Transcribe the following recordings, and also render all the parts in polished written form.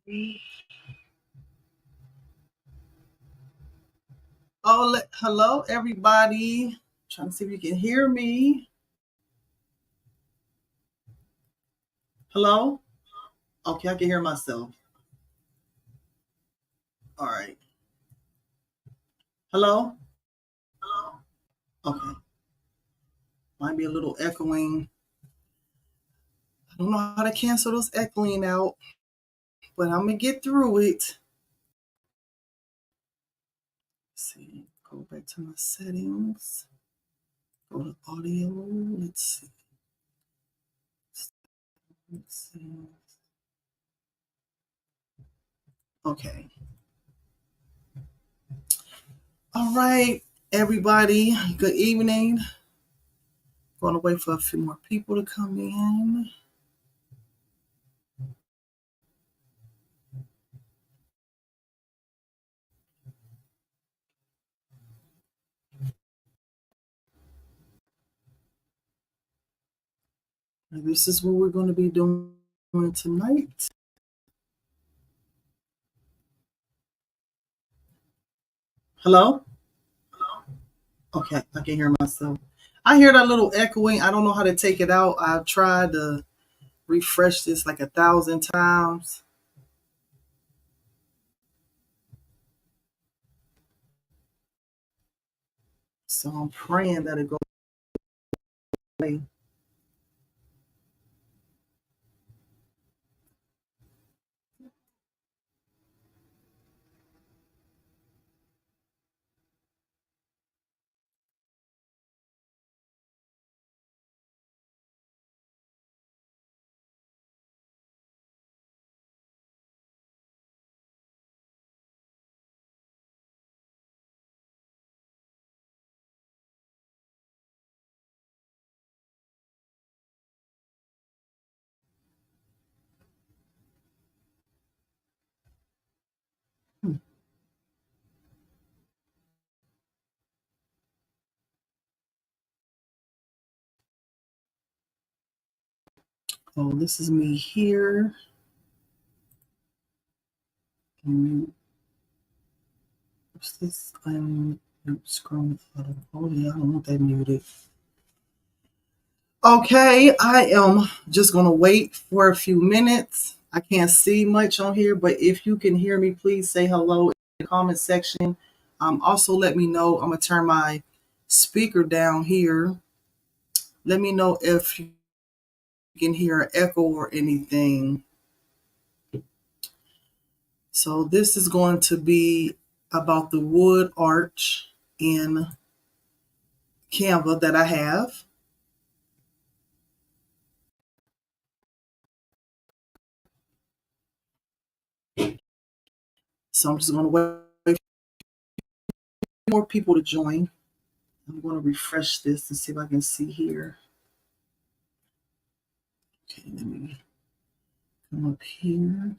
Oh, hello, everybody. Trying to see if you can hear me. Hello? Okay, I can hear myself. All right. Hello? Okay. Might be a little echoing. I don't know how to cancel those echoing out, but I'm going to get through it. Let's see. Go back to my settings. Go to audio. Let's see. Let's see. Okay. All right, everybody. Good evening. Going to wait for a few more people to come in. And this is what we're going to be doing tonight. Hello? Okay, I can hear myself. I hear that little echoing. I don't know how to take it out. I've tried to refresh this like 1,000 times. So I'm praying that it goes away. Hmm. Oh, this is me here. What's this? I'm scrolling. Oh, yeah, I don't want that muted. Okay, I am just going to wait for a few minutes. I can't see much on here, but if you can hear me, please say hello in the comment section. Also, let me know. I'm going to turn my speaker down here. Let me know if you can hear an echo or anything. So this is going to be about the wood arch in Canva that I have. So I'm just going to wait for more people to join. I'm going to refresh this and see if I can see here. Okay, let me come up here.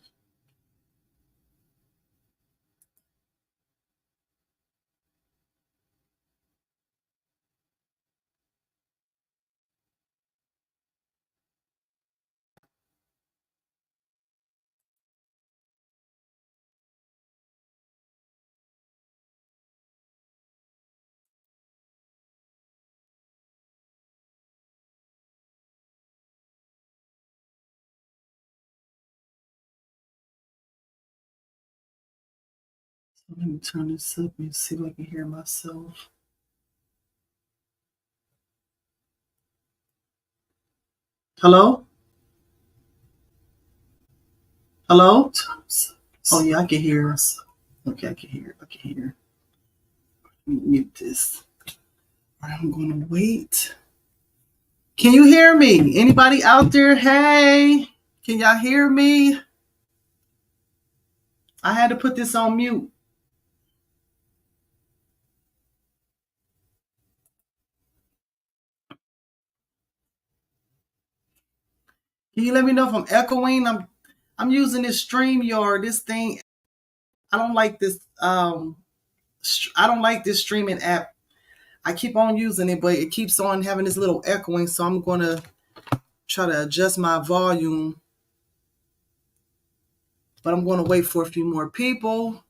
So let me turn this up and see if I can hear myself. Hello? Hello? Oh yeah, I can hear us. Okay, I can hear. I can hear. Let me mute this. All right, I'm gonna wait. Can you hear me? Anybody out there? Hey, can y'all hear me? I had to put this on mute. Can you let me know if I'm echoing? I'm using this StreamYard. This thing, I don't like this. I don't like this streaming app. I keep on using it, but it keeps on having this little echoing. So I'm gonna try to adjust my volume. but I'm going to wait for a few more people,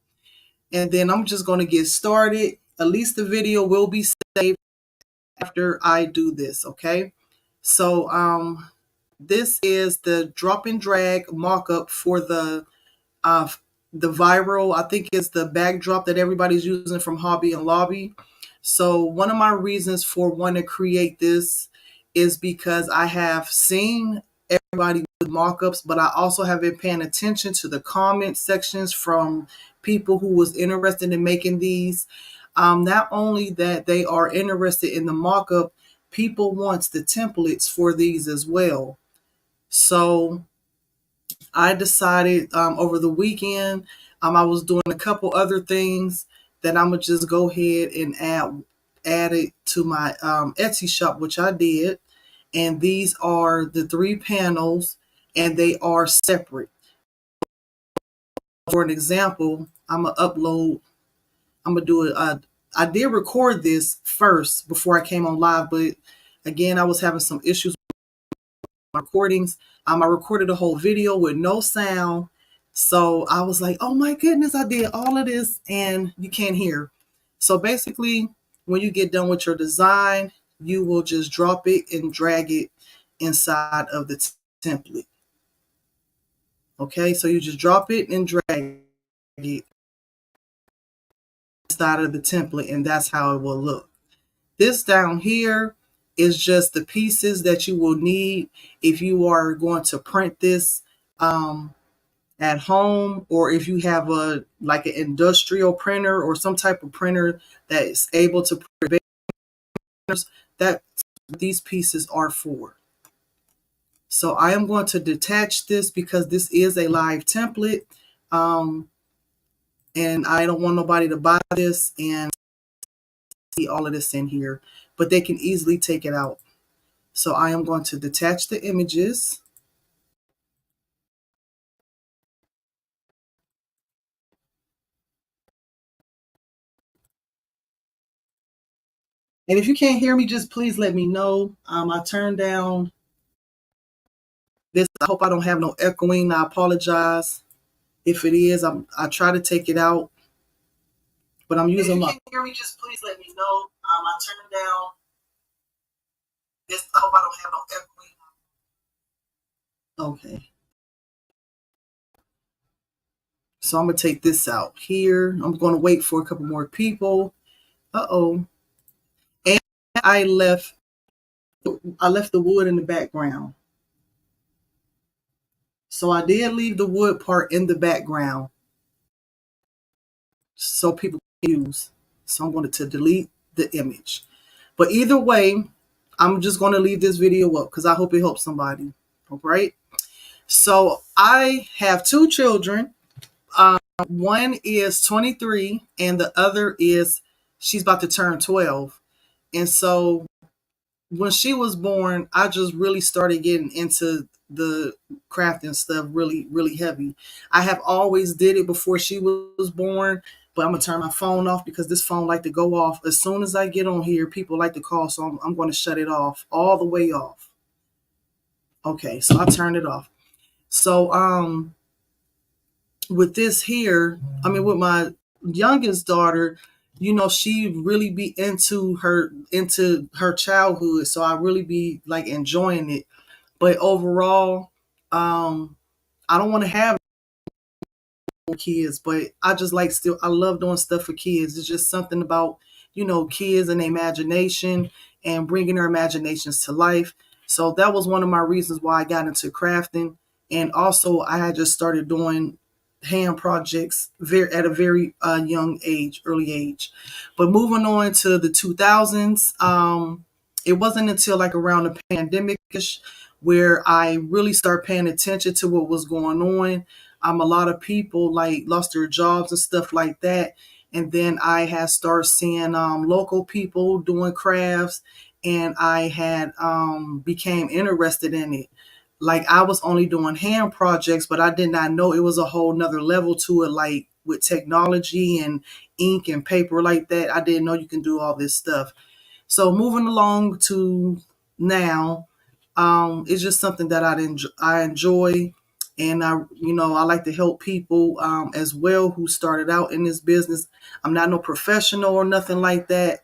and then I'm just going to get started. At least the video will be saved after I do this, okay? So this is the drop and drag mock-up for uh, the viral, I think it's the backdrop that everybody's using from Hobby and Lobby. So one of my reasons for wanting to create this is because I have seen everybody with mock-ups, but I also have been paying attention to the comment sections from people who was interested in making these. Not only that they are interested in the mock-up, people wants the templates for these as well. So I decided over the weekend, I was doing a couple other things that I'm gonna just go ahead and add it to my Etsy shop, which I did. And these are the 3 panels, and they are separate. For an example, I'm gonna upload. I'm gonna do it. I did record this first before I came on live, but again, I was having some issues recordings. I recorded a whole video with no sound. So I was like, oh my goodness, I did all of this and you can't hear. So basically, when you get done with your design, you will just drop it and drag it inside of the template. Okay, so you just drop it and drag it inside of the template, and that's how it will look. This down here is just the pieces that you will need if you are going to print this at home, or if you have a like an industrial printer or some type of printer that is able to print banners. That these pieces are for. So I am going to detach this because this is a live template, and I don't want nobody to buy this and see all of this in here, but they can easily take it out. So I am going to detach the images. And if you can't hear me, just please let me know. I turned down this. I hope I don't have no echoing. I apologize if it is. I try to take it out, but I'm using my. If you can't hear me, just please let me know. I turned down this. I hope I don't have no echoing. Okay. So I'm gonna take this out here. I'm gonna wait for a couple more people. Uh-oh. And I left the wood in the background. So I did leave the wood part in the background so people can use. So I'm going to delete the image. But either way, I'm just going to leave this video up because I hope it helps somebody. All right. So I have 2 children. One is 23 and the other is she's about to turn 12. And so when she was born, I just really started getting into the crafting stuff really, really heavy. I have always did it before she was born, but I'm gonna turn my phone off because this phone like to go off as soon as I get on here. People like to call, so I'm going to shut it off all the way off. Okay, so I turned it off. So with this here, I mean with my youngest daughter, you know, she really be into her childhood, so I really be like enjoying it. But overall, I don't want to have kids, but I just like still I love doing stuff for kids. It's just something about, you know, kids and their imagination and bringing their imaginations to life. So that was one of my reasons why I got into crafting. And also I had just started doing hand projects at a very young age, early age. But moving on to the 2000s, it wasn't until like around the pandemic where I really started paying attention to what was going on. A lot of people like lost their jobs and stuff like that. And then I had started seeing local people doing crafts, and I had became interested in it. Like I was only doing hand projects, but I did not know it was a whole nother level to it, like with technology and ink and paper like that. I didn't know you can do all this stuff. So moving along to now, it's just something that I enjoy. And I like to help people as well who started out in this business. I'm not no professional or nothing like that.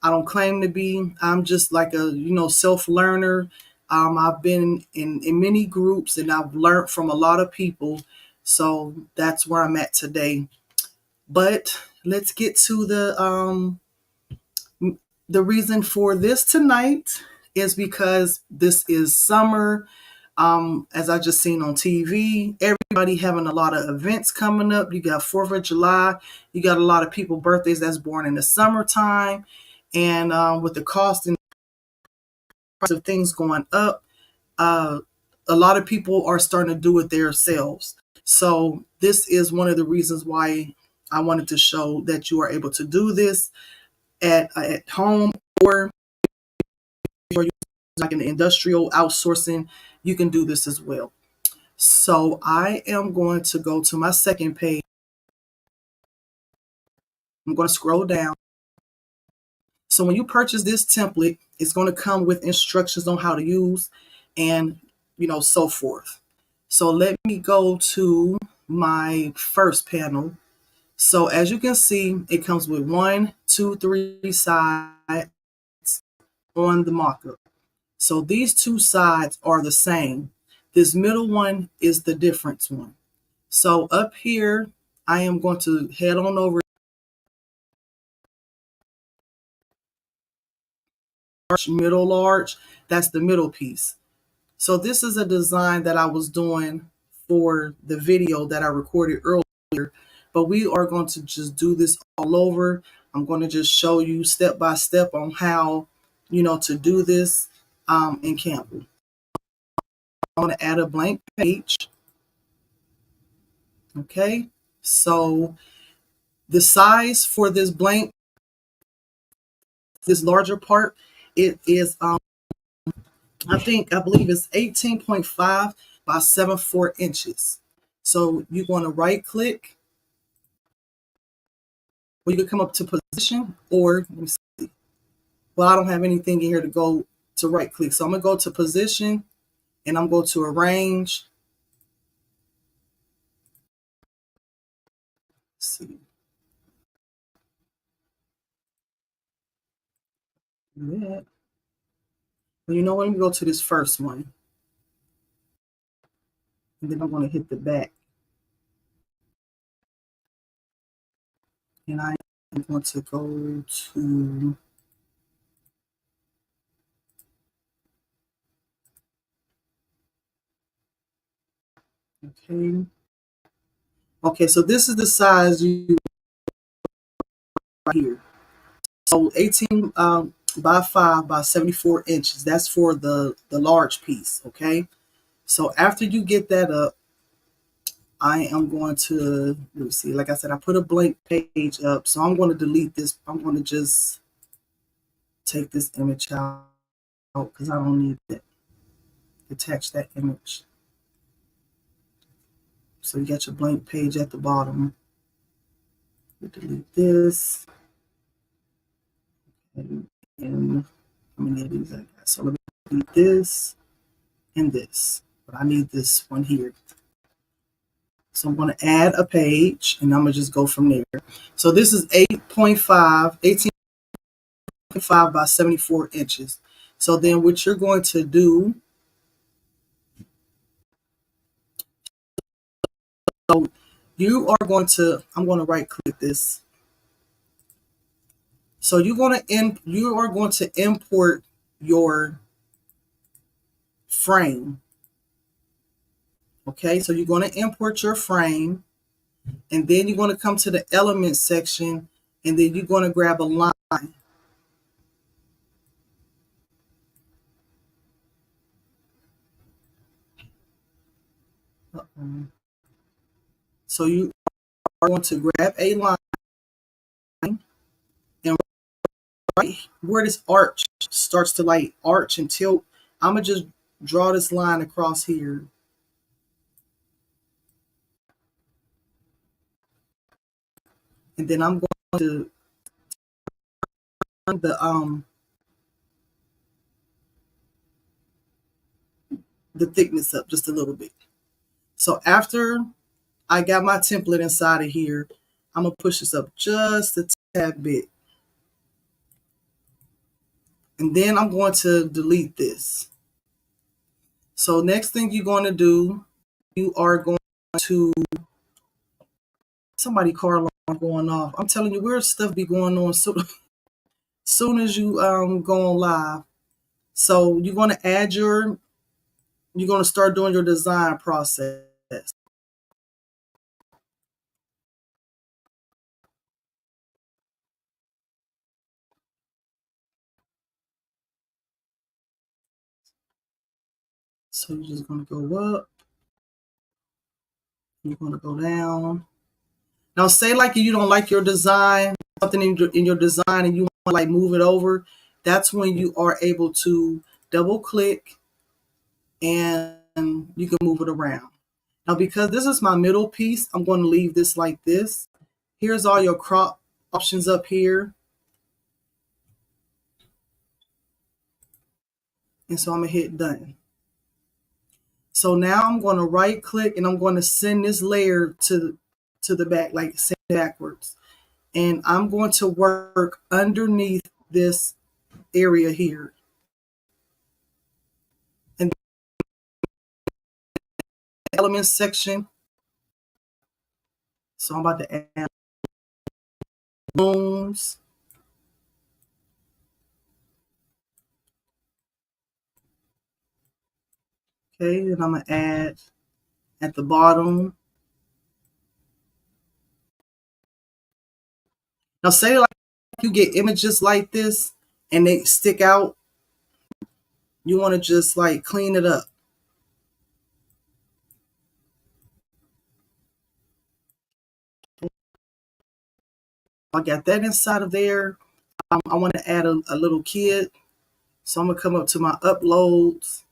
I don't claim to be. I'm just like a, self learner. I've been in many groups and I've learned from a lot of people. So that's where I'm at today. But let's get to the reason for this tonight is because this is summer. As I just seen on TV, everybody having a lot of events coming up. You got 4th of July. You got a lot of people birthdays that's born in the summertime. And with the cost and price of things going up, uh, a lot of people are starting to do it themselves. So this is one of the reasons why I wanted to show that you are able to do this at home, or you like in the industrial outsourcing, you can do this as well. So I am going to go to my second page. I'm going to scroll down. So when you purchase this template, it's going to come with instructions on how to use and, so forth. So let me go to my first panel. So as you can see, it comes with 1, 2, 3 sides on the mockup. So these two sides are the same. This middle one is the difference one. So up here, I am going to head on over middle large. That's the middle piece. So this is a design that I was doing for the video that I recorded earlier, but we are going to just do this all over. I'm going to just show you step by step on how, to do this in Canva. I'm going to add a blank page. Okay, so the size for this blank, this larger part, it is, I believe it's 18.5 by 7.4 inches. So you're going to right click, or you can come up to position, or let me see. Well, I don't have anything in here to go to right click. So I'm going to go to position and I'm going to arrange. Let's see. That. Well, you know what? Let me go to this first one. And then I'm going to hit the back. And I am going to go to okay. Okay, so this is the size you right here. So 18 by 5 by 74 inches. That's for the large piece, okay? So after you get that up, I am going to, let me see, like I said, I put a blank page up. So I'm going to delete this. I'm going to just take this image out because I don't need to attach that image. So you got your blank page at the bottom. You delete this. And how many of these I got? So let me delete this and this. But I need this one here. So I'm going to add a page and I'm going to just go from there. So this is 18.5 by 74 inches. So then what you're going to do, so you are going to, I'm going to right click this. So you are going to import your frame. Okay, so you're going to import your frame, and then you're going to come to the elements section, and then you're going to grab a line. So you are going to grab a line, and right where this arch starts to like arch and tilt, I'm going to just draw this line across here. And then I'm going to turn the thickness up just a little bit. So after I got my template inside of here, I'm going to push this up just a tad bit. And then I'm going to delete this. So next thing you're going to do, you are going to, somebody car alarm going off. I'm telling you, weird stuff be going on soon as you go on live. So you're going to you're going to start doing your design process. So you're just going to go up, you're going to go down. Now say like you don't like your design, something in your design and you want to like move it over, that's when you are able to double click and you can move it around. Now because this is my middle piece, I'm going to leave this like this. Here's all your crop options up here. And so I'm going to hit done. So now I'm going to right click and I'm going to send this layer to the back, like send backwards. And I'm going to work underneath this area here. And the elements section. So I'm about to add balloons. Okay, and I'm going to add at the bottom. Now say like you get images like this and they stick out. You want to just like clean it up. I got that inside of there. I want to add a little kid. So I'm going to come up to my uploads.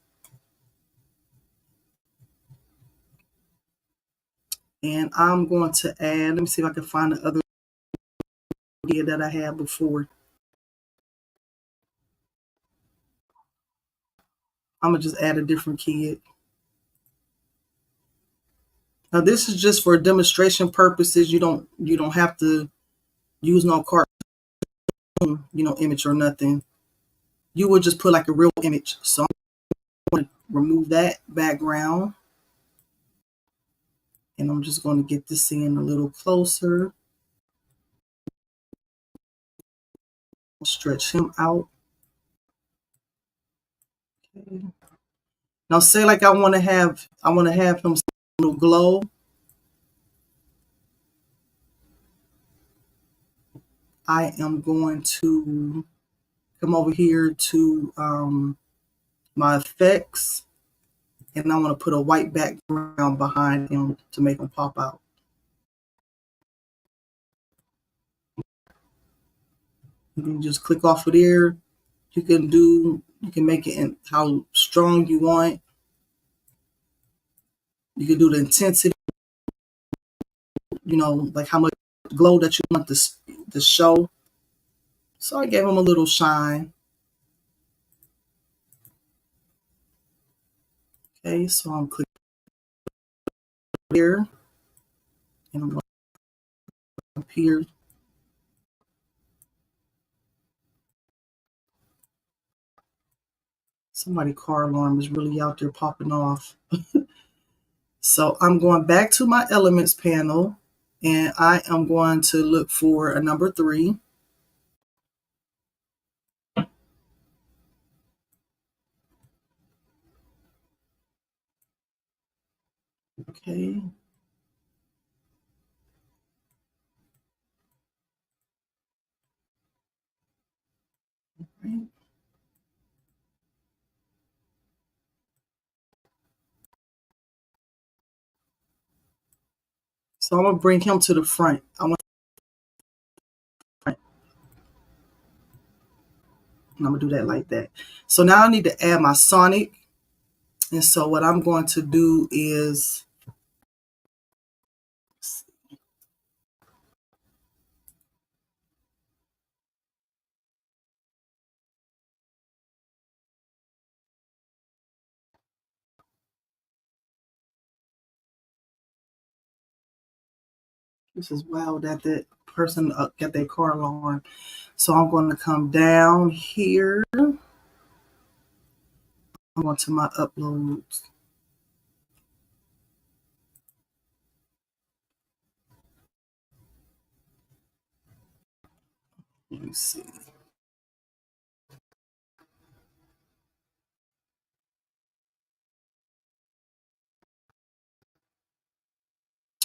And I'm going to add, let me see if I can find the other kid that I had before. I'm going to just add a different kid. Now this is just for demonstration purposes. You don't have to use no cartoon, image or nothing. You would just put like a real image. So I'm going to remove that background. And I'm just going to get this in a little closer. Stretch him out. Okay. Now say like I want to have him a little glow. I am going to come over here to my effects, and I want to put a white background behind him to make him pop out. You can just click off of there. You can make it in how strong you want. You can do the intensity, like how much glow that you want to show. So I gave him a little shine. Okay, so I'm clicking here, and I'm going up here. Somebody car alarm is really out there popping off. So I'm going back to my elements panel, and I am going to look for a number 3. Okay. Right. So I'm gonna bring him to the front. And I'm gonna do that like that. So now I need to add my Sonic. And so what I'm going to do is This is wild that that person got their car alarm. So I'm going to come down here. I'm going to my uploads. Let me see.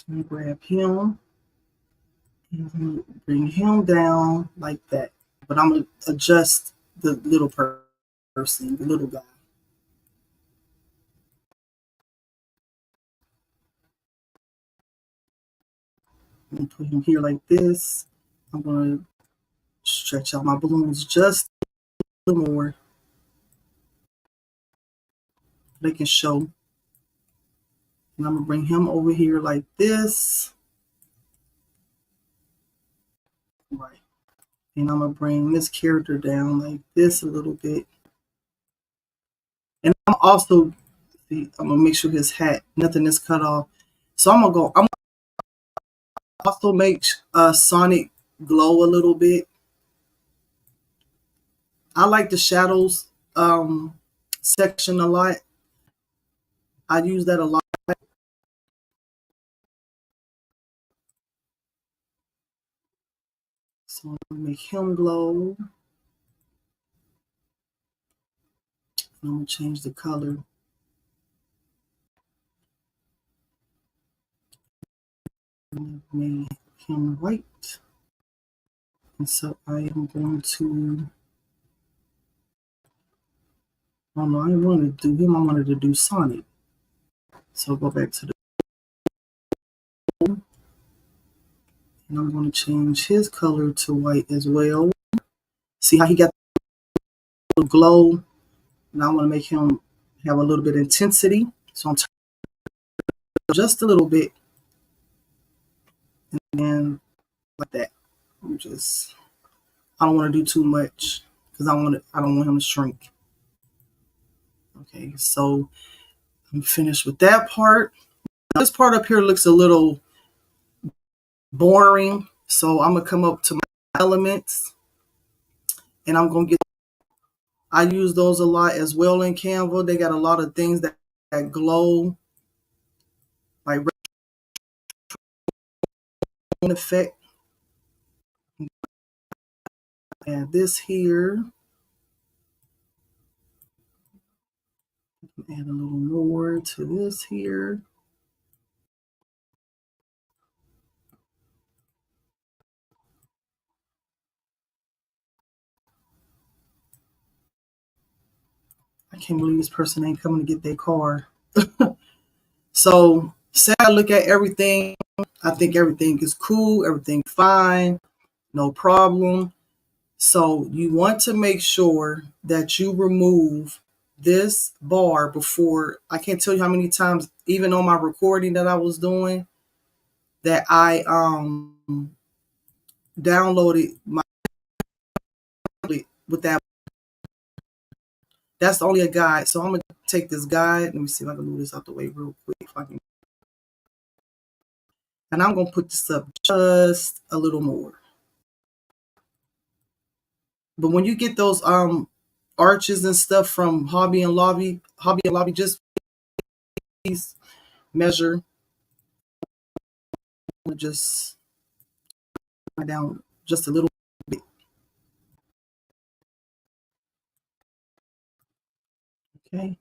Let me grab him and bring him down like that. But I'm going to adjust the little person, the little guy. I'm going to put him here like this. I'm going to stretch out my balloons just a little more. They can show. And I'm going to bring him over here like this. Right. And I'm going to bring this character down like this a little bit. And I'm also, see, I'm going to make sure his hat, nothing is cut off. So I'm going to go, I'm also make Sonic glow a little bit. I like the shadows section a lot. I use that a lot. So I'm going to make him glow. I'm going to change the color. Make him white. And so I am going to, oh no, I didn't want to do him. I wanted to do Sonic. So go back to the, and I'm going to change his color to white as well. See how he got a little glow? Now I want to make him have a little bit of intensity. So I'm just a little bit. And like that. I'm just, I don't want to do too much because I don't want him to shrink. Okay, so I'm finished with that part. Now, this part up here looks a little boring. So I'm gonna come up to my elements and I'm gonna get, I use those a lot as well in Canva. They got a lot of things that glow, like effect. Add this here. Add a little more to this here. I can't believe this person ain't coming to get their car. So say I look at everything. I think everything is cool, everything fine, no problem. So you want to make sure that you remove this bar before. I can't tell you how many times, even on my recording that I was doing, that I downloaded my with that. That's only a guide. So I'm gonna take this guide. Let me see if I can move this out the way real quick. If I can. And I'm gonna put this up just a little more. But when you get those arches and stuff from Hobby and Lobby, just please measure, just down just a little bit. Okay.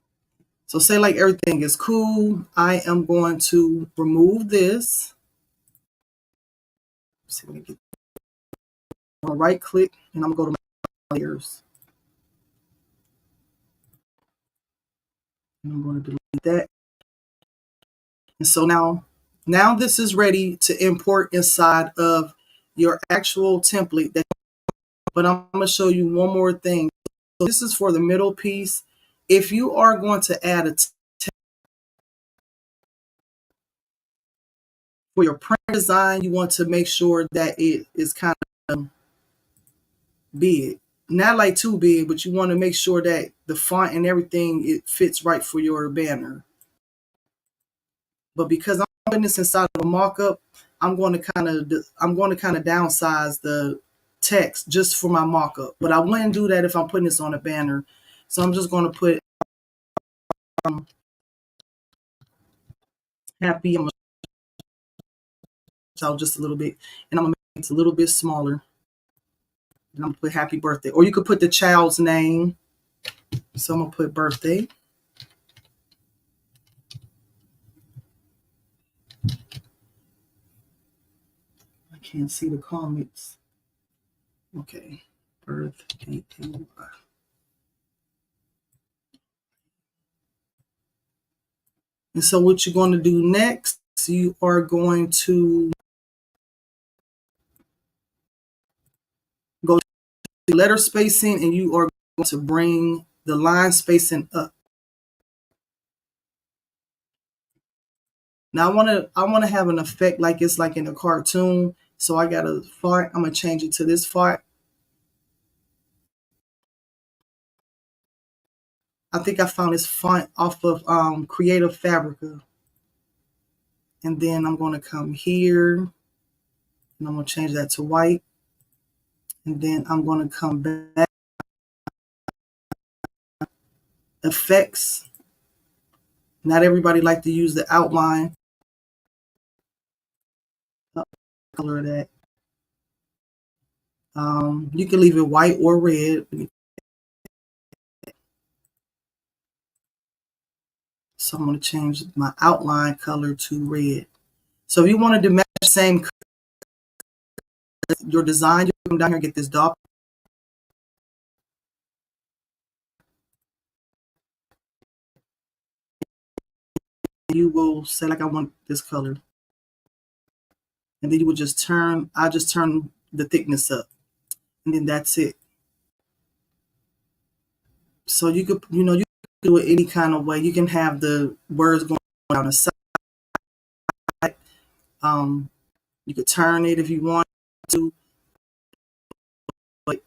So say like everything is cool. I am going to remove this. Let's see if I can get, I'm gonna right click and I'm gonna go to my layers. And I'm going to delete that. And so now this is ready to import inside of your actual template. But I'm going to show you one more thing. So this is for the middle piece. If you are going to add a for your print design, you want to make sure that it is kind of big. Not like too big, but you want to make sure that the font and everything, it fits right for your banner. But because I'm putting this inside of a mockup, I'm going to kind of downsize the text just for my mock-up. But I wouldn't do that if I'm putting this on a banner. So I'm just going to put happy. I'm going to out just a little bit, and I'm going to make it a little bit smaller. And I'm going to put happy birthday. Or you could put the child's name. So I'm going to put birthday. I can't see the comments. Okay. Birthday. And so what you're going to do next, you are going to go to letter spacing, and you are going to bring the line spacing up. Now I want to have an effect like it's like in a cartoon. So I got a font. I'm going to change it to this font. I think I found this font off of Creative Fabrica. And then I'm going to come here, and I'm going to change that to white. And then I'm going to come back, effects. Not everybody like to use the outline. Color of that. You can leave it white or red. So I'm going to change my outline color to red. So if you wanted to match the same color, your design, you come down here and get this dot. You will say like I want this color. And then you will just I just turn the thickness up. And then that's it. So you could, you can do it any kind of way. You can have the words going down the side. You could turn it if you want to. But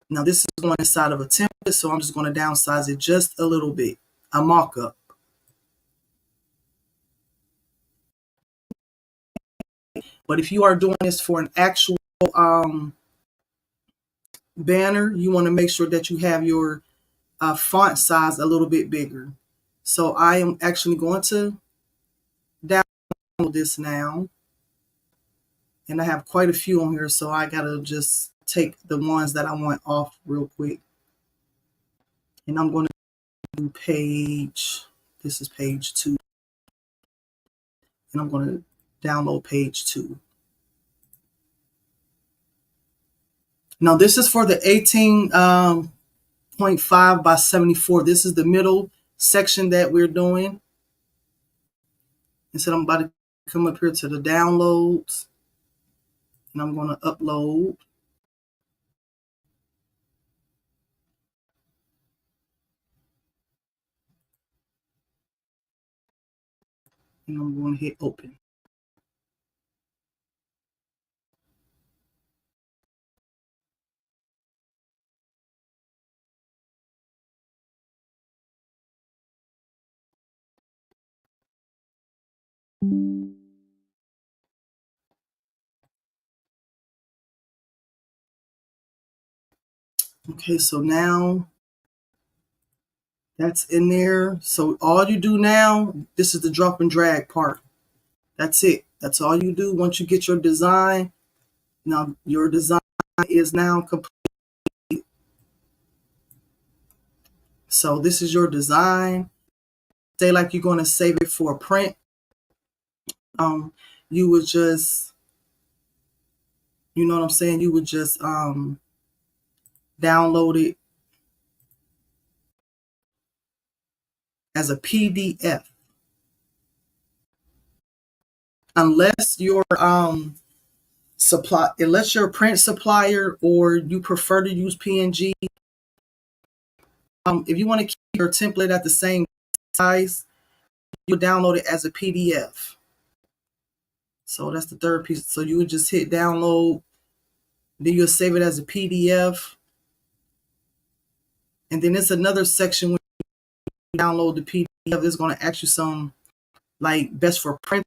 now this is going inside of a template, so I'm just going to downsize it just a little bit. A mock-up. But if you are doing this for an actual banner, you want to make sure that you have your font size a little bit bigger. So I am actually going to download this now. And I have quite a few on here, so I got to just take the ones that I want off real quick. And I'm going to do this is page 2. And I'm going to download page 2. Now this is for the 18.5 by 74. This is the middle section that we're doing. And so I'm about to come up here to the downloads. And I'm going to upload. And I'm going to hit open. Okay, so now that's in there. So all you do now, this is the drop and drag part. That's it. That's all you do once you get your design. Now your design is now complete. So this is your design. Say like you're going to save it for a print. You would just, you know what I'm saying? You would just download it as a PDF. Unless your unless you're a print supplier or you prefer to use PNG. If you want to keep your template at the same size, you download it as a PDF. So that's the third piece. So you would just hit download, then you'll save it as a PDF. And then it's another section when you download the PDF, it's going to ask you some like best for print.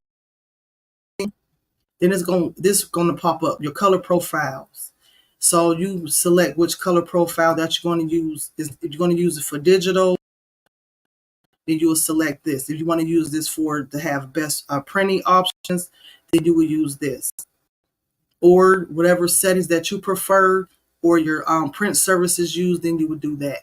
Then this is going to pop up your color profiles. So you select which color profile that you're going to use. If you're going to use it for digital, then you will select this. If you want to use this to have best printing options, then you will use this. Or whatever settings that you prefer, or your print services use, then you would do that.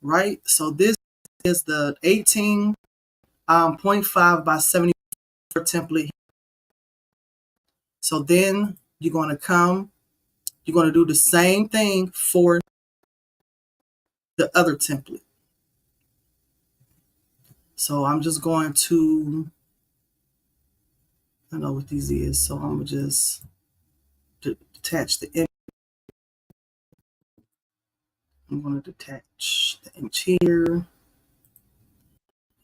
Right? So this is the 18.5 by 74 template. So then you're going to do the same thing for the other template. So I'm just going to, I know what these is, so I'm going to just detach the image. I'm going to detach the image here. And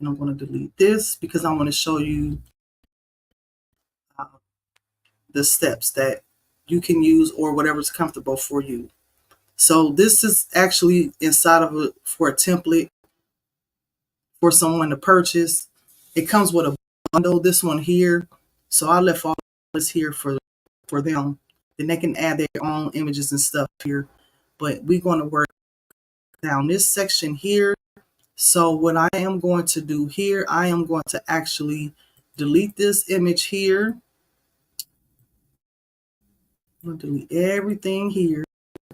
I'm going to delete this because I want to show you the steps that you can use or whatever's comfortable for you. So this is actually inside of it for a template for someone to purchase. It comes with a bundle, this one here. So I left all this here for them. Then they can add their own images and stuff here. But we're going to work down this section here. So what I am going to do here, I am going to actually delete this image here. I'm going to delete everything here.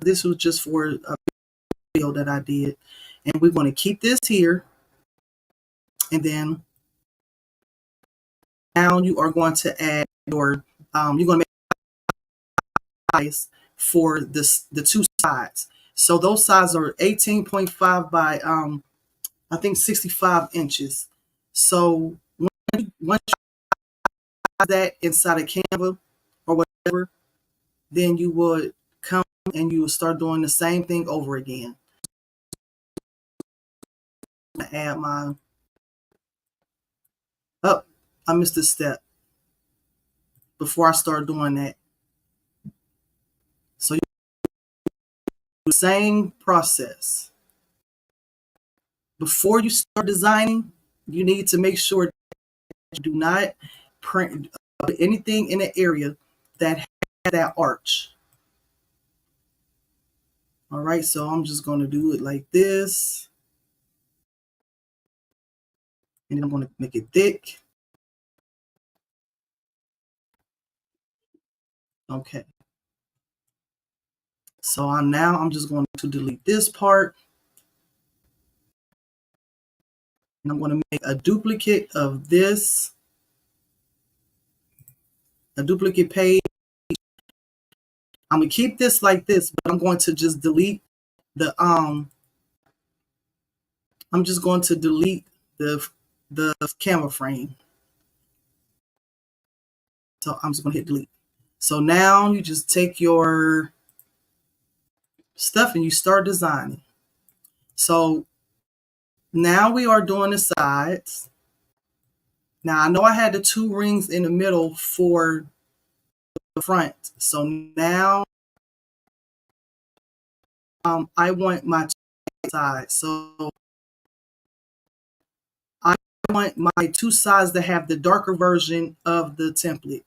This was just for a video that I did. And we're going to keep this here. And then now you are going to add your, you're going to make size for the two sides. So those sides are 18.5 by, I think 65 inches. So once you have that inside of Canva or whatever, then you would come and you will start doing the same thing over again. I'm gonna add my, I missed a step before I start doing that. So you do the same process. Before you start designing, you need to make sure that you do not print anything in the area that has that arch. All right, so I'm just going to do it like this. And then I'm going to make it thick. Okay. So I'm just going to delete this part. And I'm going to make a duplicate of this, a duplicate page. I'm going to keep this like this, but I'm going to just delete the, I'm just going to delete the camera frame. So I'm just going to hit delete. So now you just take your stuff and you start designing. So now we are doing the sides. Now I know I had the two rings in the middle for the front. So now I want my sides. So I want my two sides to have the darker version of the template.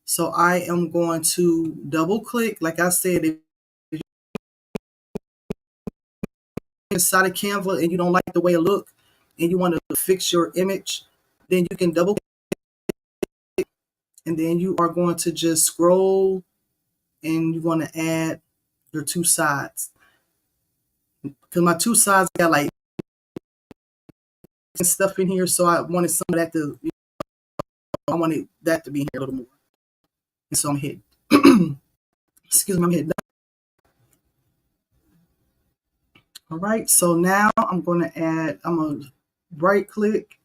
So I am going to double click. Like I said, if you're inside of Canva and you don't like the way it looks and you want to fix your image, then you can double click and then you are going to just scroll and you're going to add your two sides. Because my two sides got like stuff in here, so I wanted some of that to, I wanted that to be here a little more. And so I'm hitting, excuse me, I'm hitting. All right, so now I'm going to add, I'm going to right click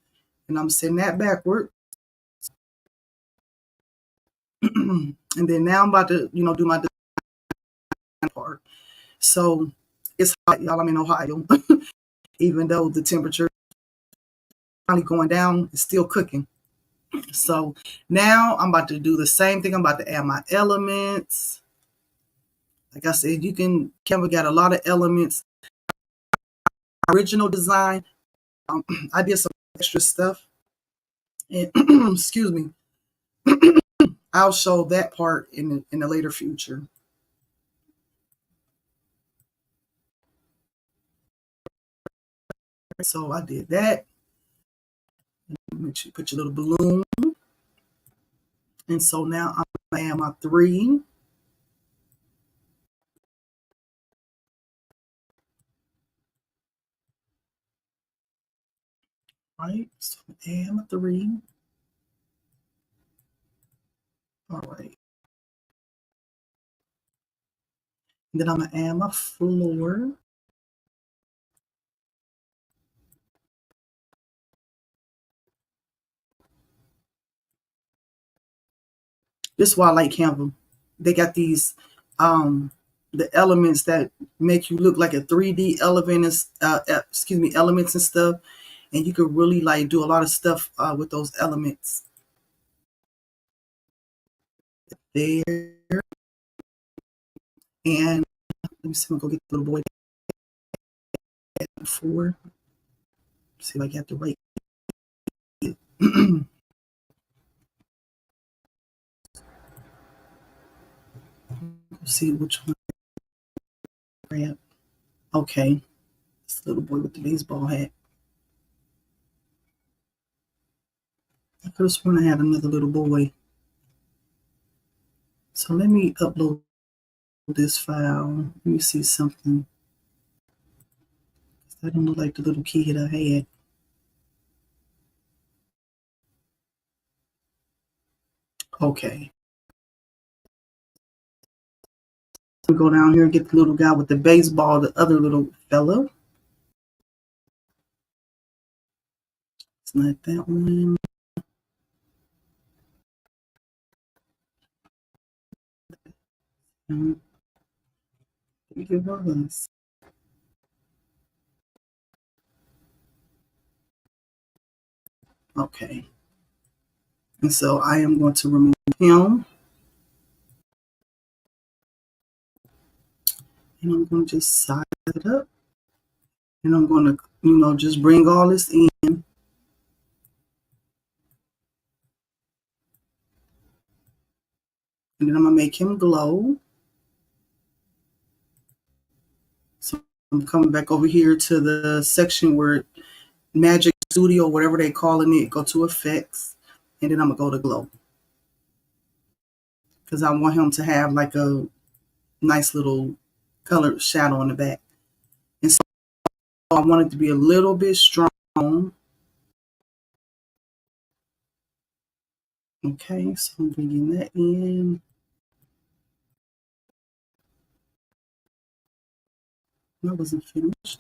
and I'm setting that backward. And then now I'm about to, do my design part. So it's hot, y'all. I'm in Ohio. Even though the temperature is finally going down, it's still cooking. So now I'm about to do the same thing. I'm about to add my elements. Like I said, Canva got a lot of elements. Original design, I did some extra stuff. And excuse me. I'll show that part in the later future. So I did that. Make sure you put your little balloon. And so now I'm gonna add my 3. Right. So add my 3. All right. And then I'm gonna add my floor. This is why I like Canva. They got these the elements that make you look like a 3D element, elements and stuff. And you could really like do a lot of stuff with those elements there. And let me see, I'm gonna go get the little boy before. See if I got the right. See which one I grab. Okay, this little boy with the baseball hat. I could have sworn I had another little boy. So let me upload this file. Let me see something. I don't look like the little kid I had. Okay. We go down here and get the little guy with the baseball, the other little fella. It's not that one. It was. Okay. And so I am going to remove him. And I'm going to just size it up. And I'm going to, just bring all this in. And then I'm going to make him glow. So I'm coming back over here to the section where Magic Studio, whatever they calling it, go to effects. And then I'm going to go to glow. Because I want him to have like a nice little colored shadow on the back. And so I want it to be a little bit strong. Okay, so I'm bringing that in. That wasn't finished.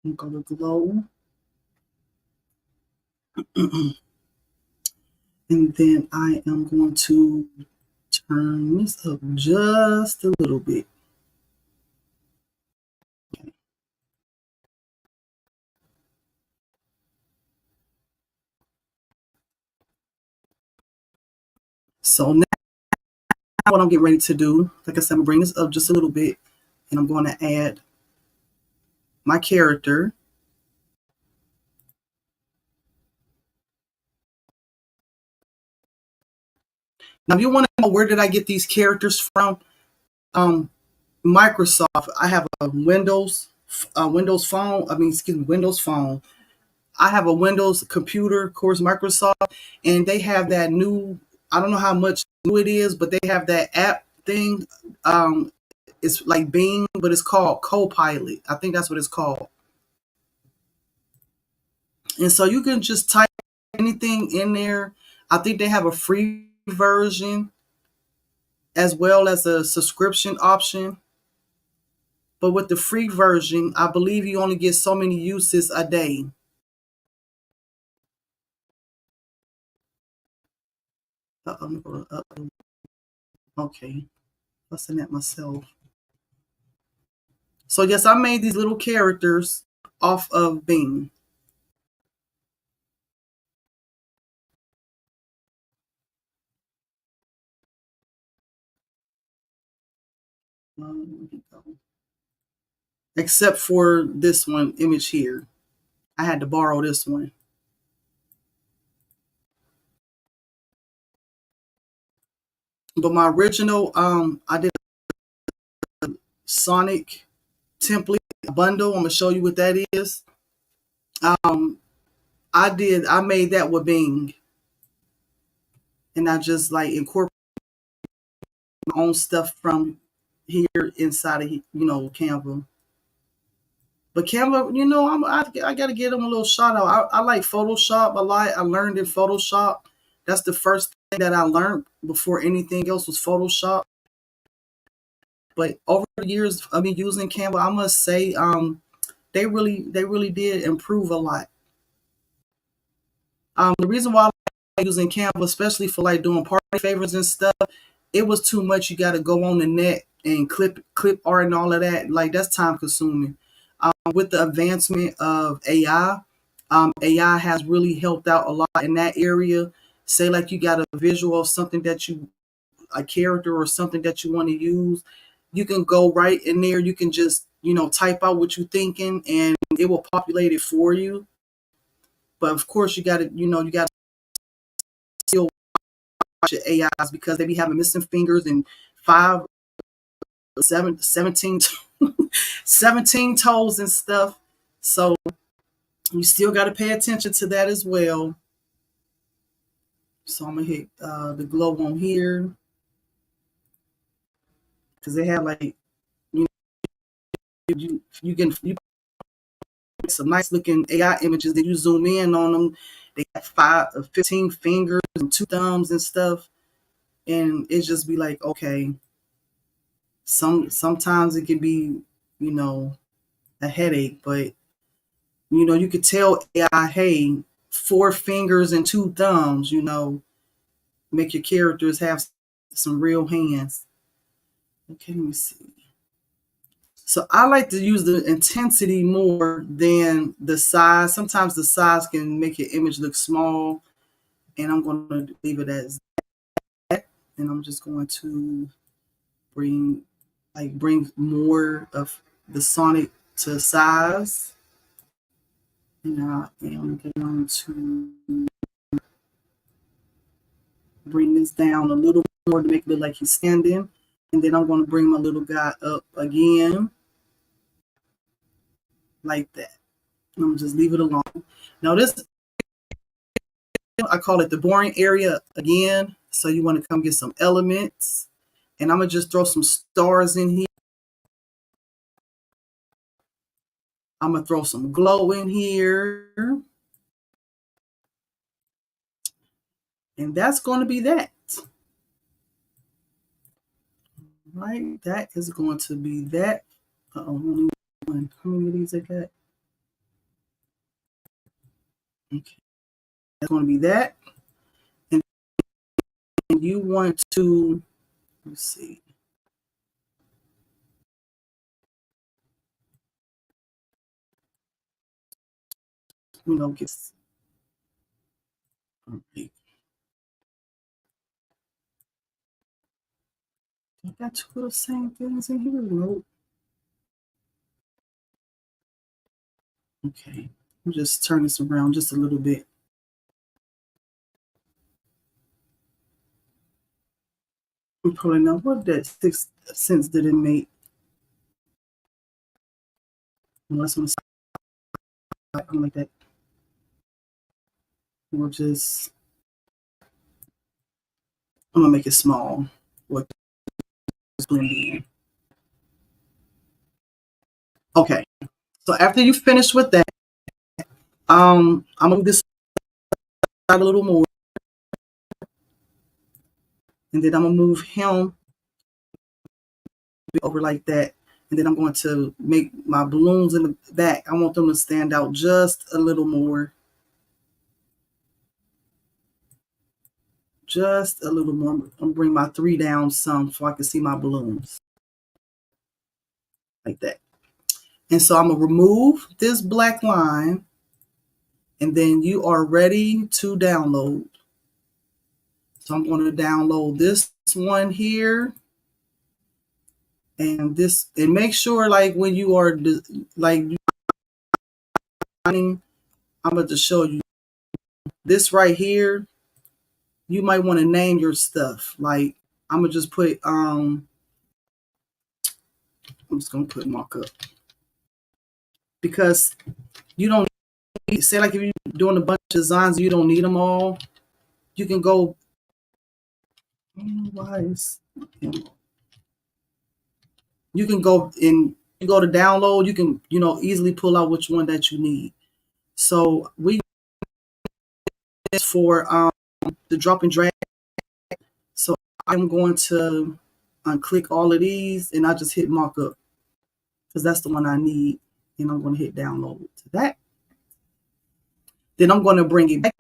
I'm going to glow. And then I am going to turn this up just a little bit. Okay. So now what I'm getting ready to do, like I said, I'm going to bring this up just a little bit. And I'm going to add my character. Now, if you want to know where did I get these characters from, Microsoft. I have a Windows phone. Windows phone. I have a Windows computer, of course, Microsoft, and they have that new. I don't know how much new it is, but they have that app thing. It's like Bing, but it's called Copilot. I think that's what it's called. And so you can just type anything in there. I think they have a free version as well as a subscription option. But with the free version, I believe you only get so many uses a day. I'm going to upload. Okay, I'll send that myself. So yes, I made these little characters off of Bing. Where'd it go? Except for this one image here. I had to borrow this one. But my original, I did a Sonic template bundle. I'm gonna show you what that is. Um, I made that with Bing, and I just like incorporate my own stuff from here inside of Canva. But Canva, I got to give them a little shout out. I like Photoshop a lot. I learned in Photoshop. That's the first thing that I learned before anything else was Photoshop. But over the years of me using Canva, I must say, they really did improve a lot. The reason why I like using Canva, especially for like doing party favors and stuff, it was too much. You got to go on the net and clip art and all of that. Like that's time consuming. With the advancement of AI, AI has really helped out a lot in that area. Say like you got a visual of something a character or something that you want to use, you can go right in there. You can just type out what you're thinking, and it will populate it for you. But of course, you got to still watch your AIs because they be having missing fingers and five, 17 17 toes and stuff. So you still got to pay attention to that as well. So I'm gonna hit the glow on here because they have like you you some nice looking AI images. Then you zoom in on them. They got 15 fingers and 2 thumbs and stuff, and it just be like, okay. Sometimes it can be, you know, a headache, but you could tell AI, hey, 4 fingers and 2 thumbs. Make your characters have some real hands. Okay, let me see. So I like to use the intensity more than the size. Sometimes the size can make your image look small, and I'm going to leave it as that. And I'm just going to bring more of the Sonic to size. And I am going to bring this down a little more to make it look like he's standing. And then I'm going to bring my little guy up again, like that. And I'm just leave it alone. Now this, I call it the boring area again. So you want to come get some elements. And I'm going to just throw some stars in here. I'm going to throw some glow in here. And that's going to be that. Right? That is going to be that. Only one. How many of these I got? Okay. That's going to be that. And you want to, let's see. Get. Okay. I got 2 of the same things in here. Nope. Okay. I'll just turn this around just a little bit. You probably know what that 6 cents did it make. Unless I'm something like that. We'll just, I'm going to make it small. What blend in. Okay. So after you finish with that, I'm going to move this side a little more. And then I'm going to move him over like that. And then I'm going to make my balloons in the back. I want them to stand out just a little more. Just a little more. I'm going to bring my 3 down some so I can see my balloons. Like that. And so I'm going to remove this black line. And then you are ready to download. So I'm going to download this one here. And this, and make sure like when you are like designing, I'm going to show you this right here. You might want to name your stuff. Like I'm gonna just put I'm just gonna put mockup because you don't need, say like if you're doing a bunch of designs, you don't need them all. You can go. Why is you can go and you go to download. You can easily pull out which one that you need. So we this for the drop and drag. So I'm going to unclick all of these and I just hit markup because that's the one I need. And I'm going to hit download to that. Then I'm going to bring it back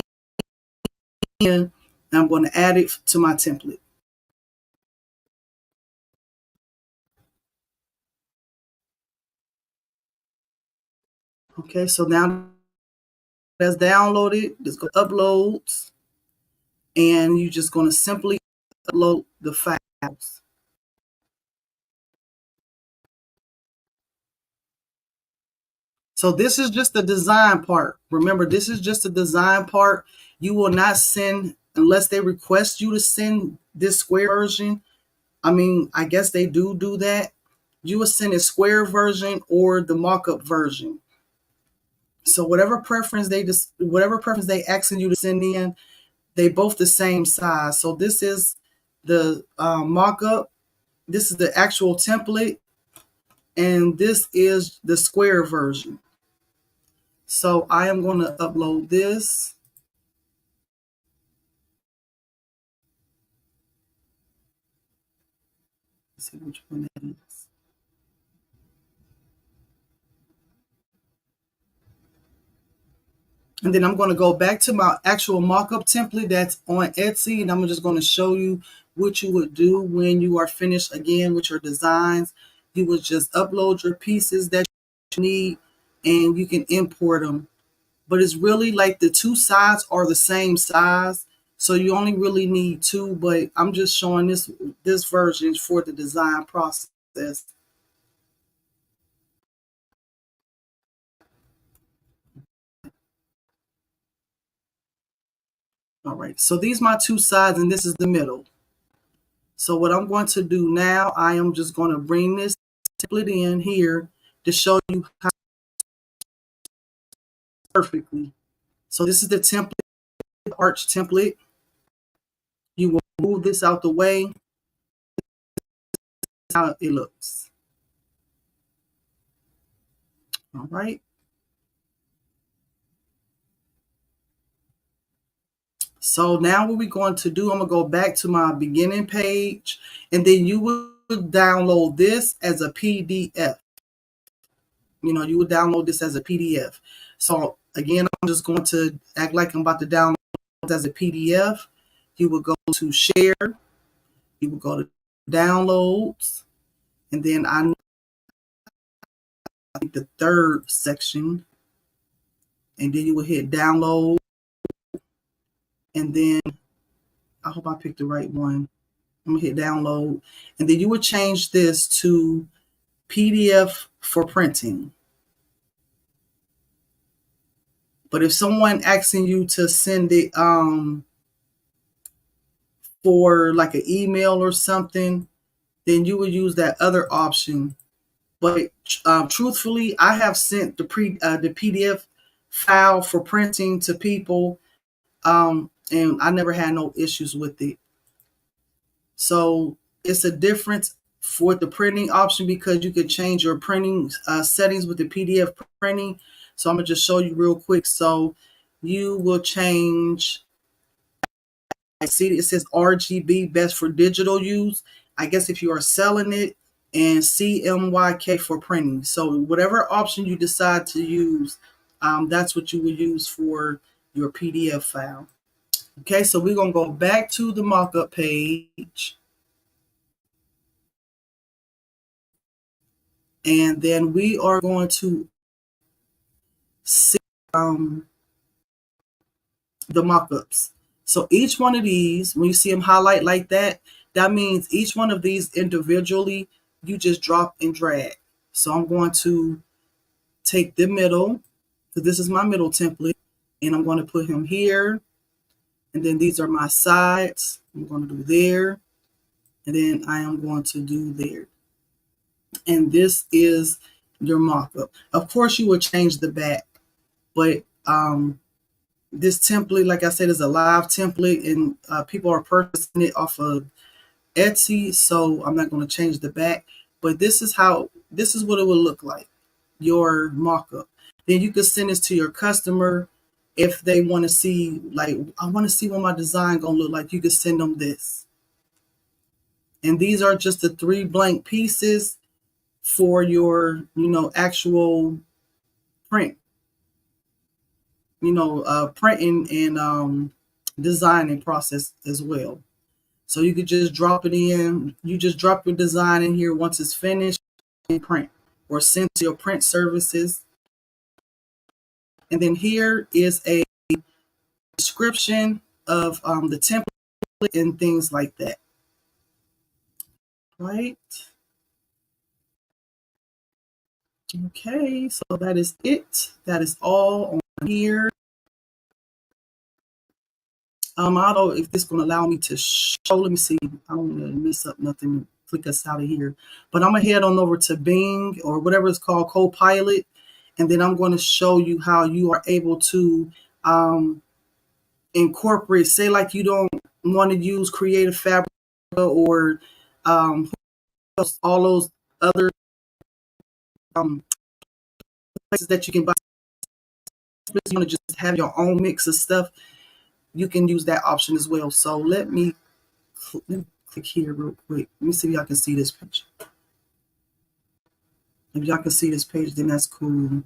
in and I'm going to add it to my template. Okay, so now that's downloaded. Just go uploads and you're just going to simply upload the files. So this is just the design part. Remember, this is just the design part. You will not send unless they request you to send this square version. I mean, I guess they do that. You will send a square version or the markup version. So whatever preference they asking you to send in, they both the same size. So this is the markup. This is the actual template, and this is the square version. So I am going to upload this. Let's see which one that is. And then I'm going to go back to my actual markup template that's on Etsy. And I'm just going to show you what you would do when you are finished again with your designs. You would just upload your pieces that you need and you can import them. But it's really like the two sides are the same size. So you only really need two, but I'm just showing this version for the design process. All right, so these are my two sides and this is the middle. So what I'm going to do now, I am just going to bring this template in here to show you how perfectly. So this is the template, arch template. You will move this out the way. This is how it looks. All right. So now what we're going to do, I'm going to go back to my beginning page, and then you will download this as a PDF. You would download this as a PDF. So again, I'm just going to act like I'm about to download it as a PDF. You will go to share. You will go to downloads. And then I think the third section. And then you will hit download. And then I hope I picked the right one. I'm going to hit download. And then you would change this to PDF for printing. But if someone asking you to send it for like an email or something, then you would use that other option. But truthfully, I have sent the PDF file for printing to people, and I never had no issues with it. So it's a difference for the printing option because you can change your printing settings with the PDF printing. So I'm gonna just show you real quick. So you will change. I see it says RGB best for digital use. I guess if you are selling it, and CMYK for printing. So whatever option you decide to use, that's what you would use for your PDF file. Okay, so we're gonna go back to the mockup page. And then we are going to see the mockups. So each one of these, when you see them highlight like that, that means each one of these individually you just drop and drag. So I'm going to take the middle, because this is my middle template, and I'm going to put him here. And then these are my sides. I'm going to do there. And then I am going to do there. And this is your mock-up. Of course, you will change the back, but this template, like I said, is a live template, and people are purchasing it off of Etsy, so I'm not going to change the back. But this is what it will look like, your mock-up. Then you can send this to your customer if they want to see, like, I want to see what my design going to look like. You can send them this. And these are just the 3 blank pieces for your, actual print, printing and designing process as well. So you could just drop it in. You just drop your design in here once it's finished and print, or send to your print services. And then here is a description of the template and things like that. Right? Okay, so that is it. That is all on here. I don't know if this is going to allow me to show. Let me see. I don't want to mess up nothing. Click us out of here. But I'm going to head on over to Bing, or whatever it's called, Copilot. And then I'm going to show you how you are able to incorporate, say like you don't want to use Creative Fabric or all those other places that you can buy. You want to just have your own mix of stuff, you can use that option as well. So let me click here real quick. Let me see if y'all can see this page. If y'all can see this page, then that's cool.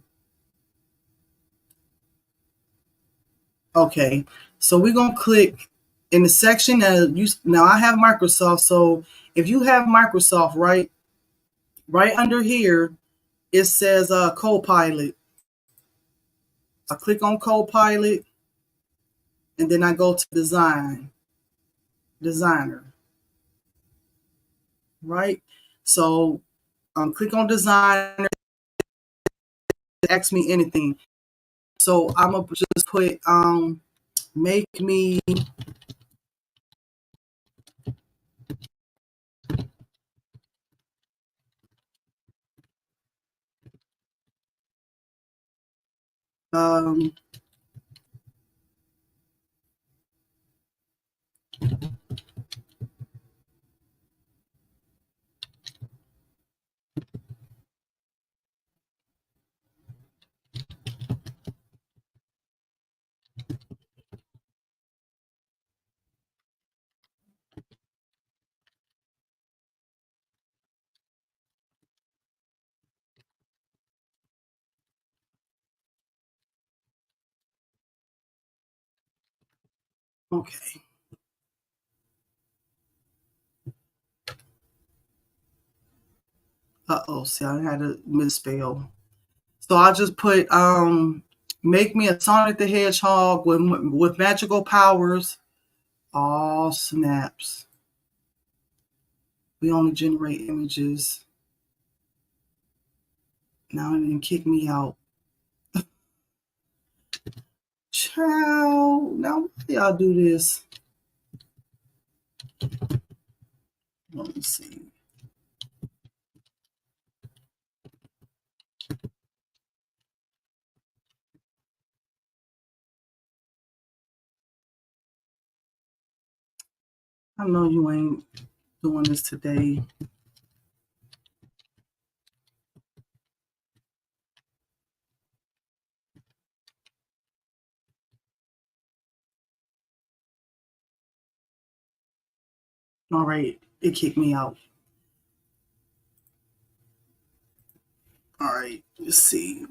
Okay, so we're gonna click in the section that now I have Microsoft. So if you have Microsoft, right under here, it says Copilot. I click on Copilot, and then I go to Designer. Right. So click on Designer. Ask me anything. So I'm gonna just put make me um okay. See, I had to misspell. So I just put make me a Sonic the Hedgehog with magical powers. All snaps. We only generate images. Now it didn't kick me out. Child, now why do y'all do this? Let me see. I know you ain't doing this today. All right, it kicked me out. All right, let's see.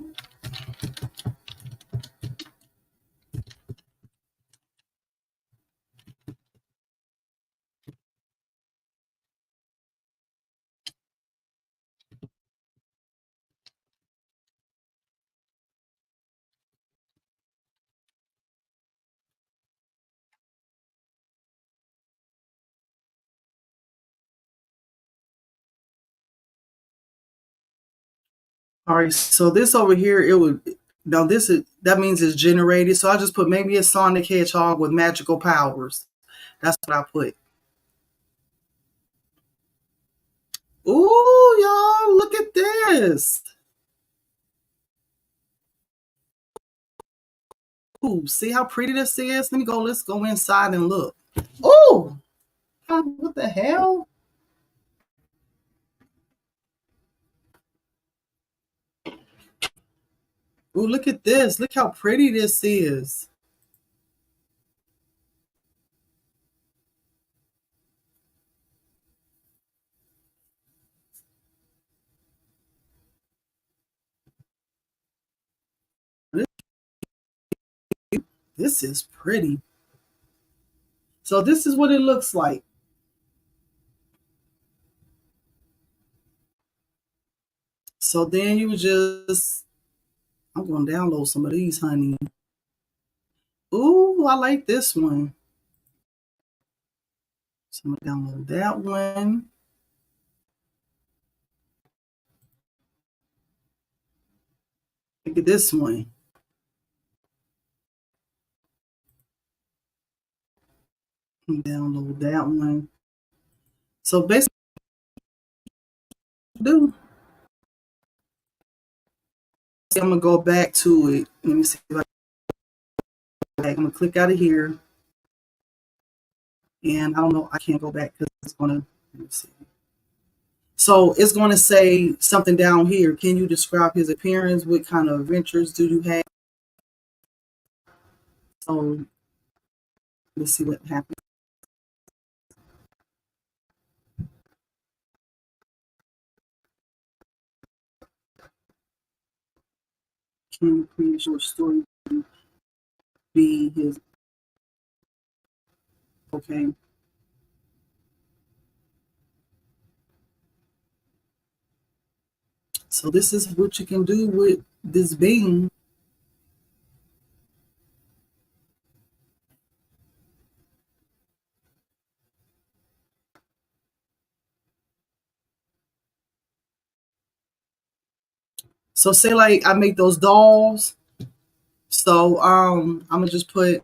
All right, so this over here, it would now this is that means it's generated. So I just put maybe a Sonic Hedgehog with magical powers. That's what I put. Ooh, y'all, look at this. Ooh, see how pretty this is? Let me go, let's go inside and look. Ooh, what the hell? Ooh, look at this. Look how pretty this is. This is pretty. So this is what it looks like. So then you just, I'm going to download some of these, honey. Ooh, I like this one. So I'm going to download that one. Look at this one. Download that one. So basically, do I'm gonna go back to it. Let me see if I can. I'm gonna click out of here, and I don't know. I can't go back because it's gonna. Let me see. So it's gonna say something down here. Can you describe his appearance? What kind of adventures do you have? So let's see what happens. Can you create a short story? Be his. Okay. So this is what you can do with this Bing. So say like I make those dolls. So I'm gonna just put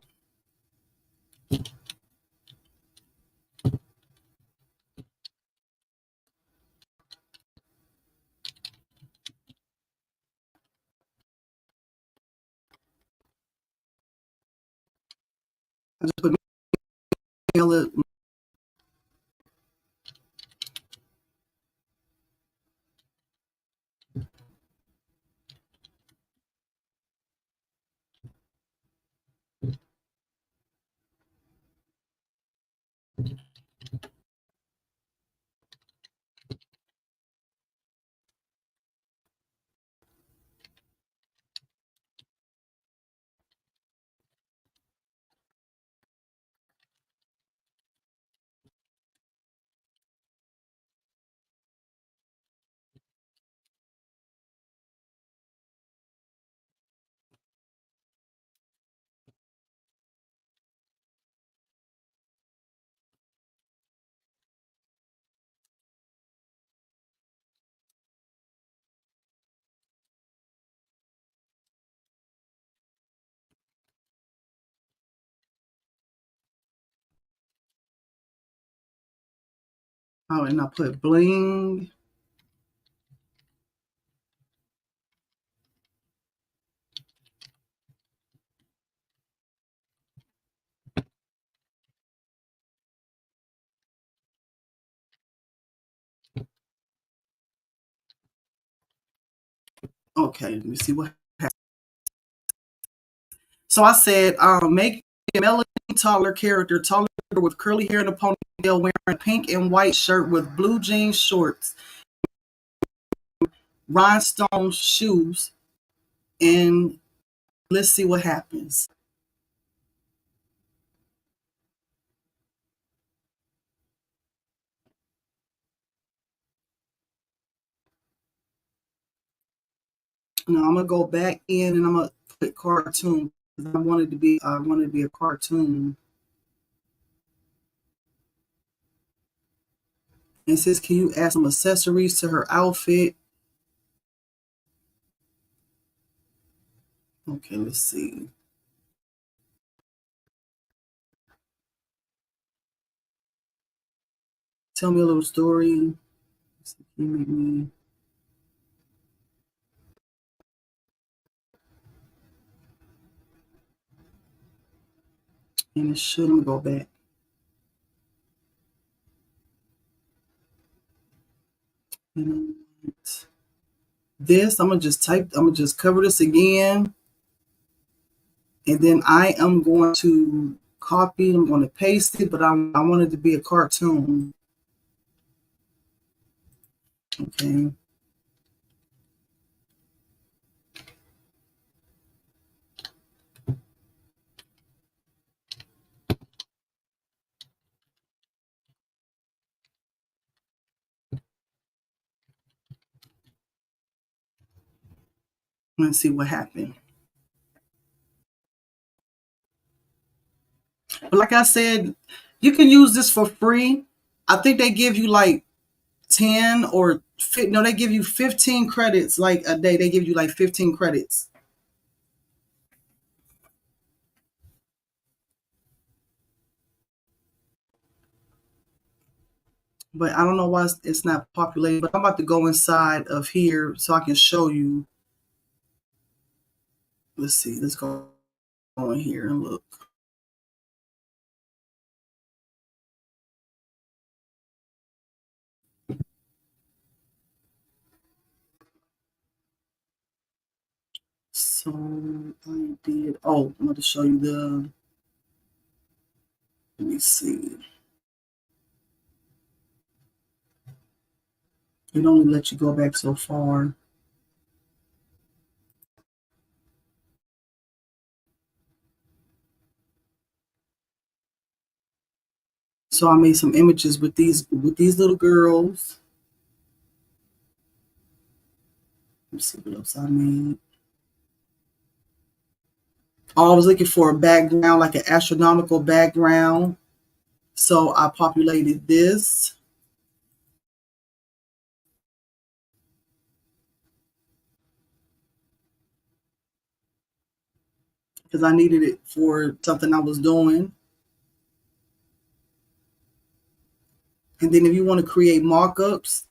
I just put and I put bling. Okay, let me see what happens. So I said, make a Melody taller character, taller with curly hair and a ponytail, wearing a pink and white shirt with blue jeans shorts, rhinestone shoes, and let's see what happens. Now I'm gonna go back in and I'm gonna put cartoon. I wanted to be a cartoon. And it says, can you add some accessories to her outfit? Okay, let's see. Tell me a little story. You make me, and it shouldn't go back. And this, I'm gonna just type. I'm gonna just cover this again, and then I am going to copy. I'm going to paste it, but I want it to be a cartoon. Okay. Let's see what happened. But like I said, you can use this for free. I think they give you like 10 or no, they give you 15 credits like a day. They give you like 15 credits. But I don't know why it's not populated. But I'm about to go inside of here so I can show you. Let's see. Let's go in here and look. So I did. Oh, I'm going to show you the. Let me see. It only lets you go back so far. So I made some images with these little girls. Let's see what else I made. Oh, I was looking for a background, like an astronomical background. So I populated this. Because I needed it for something I was doing. And then if you want to create mock-ups,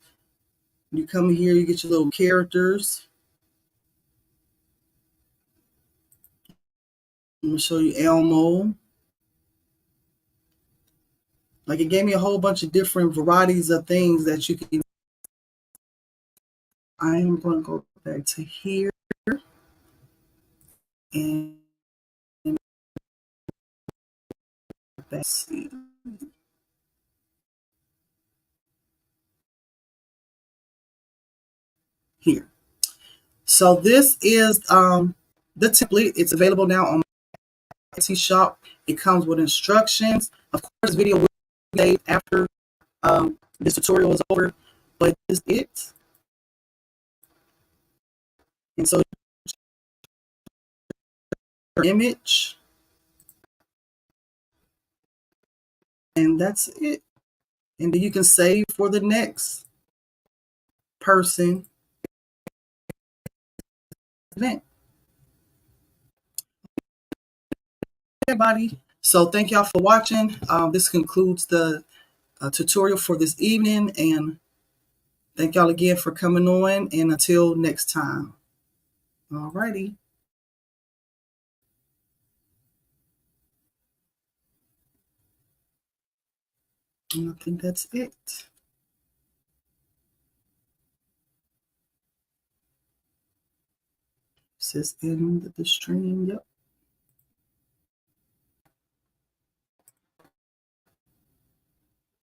you come here, you get your little characters. I'm going to show you Elmo. Like it gave me a whole bunch of different varieties of things that you can. I am going to go back to here and let's see here. So this is the template. It's available now on my Etsy shop. It comes with instructions. Of course, this video will be made after this tutorial is over, but this is it. And so your image, and that's it. And then you can save for the next person event. Everybody. So thank y'all for watching. This concludes the tutorial for this evening, and thank y'all again for coming on, and until next time. All righty. And I think that's it. Says end the stream. Yep.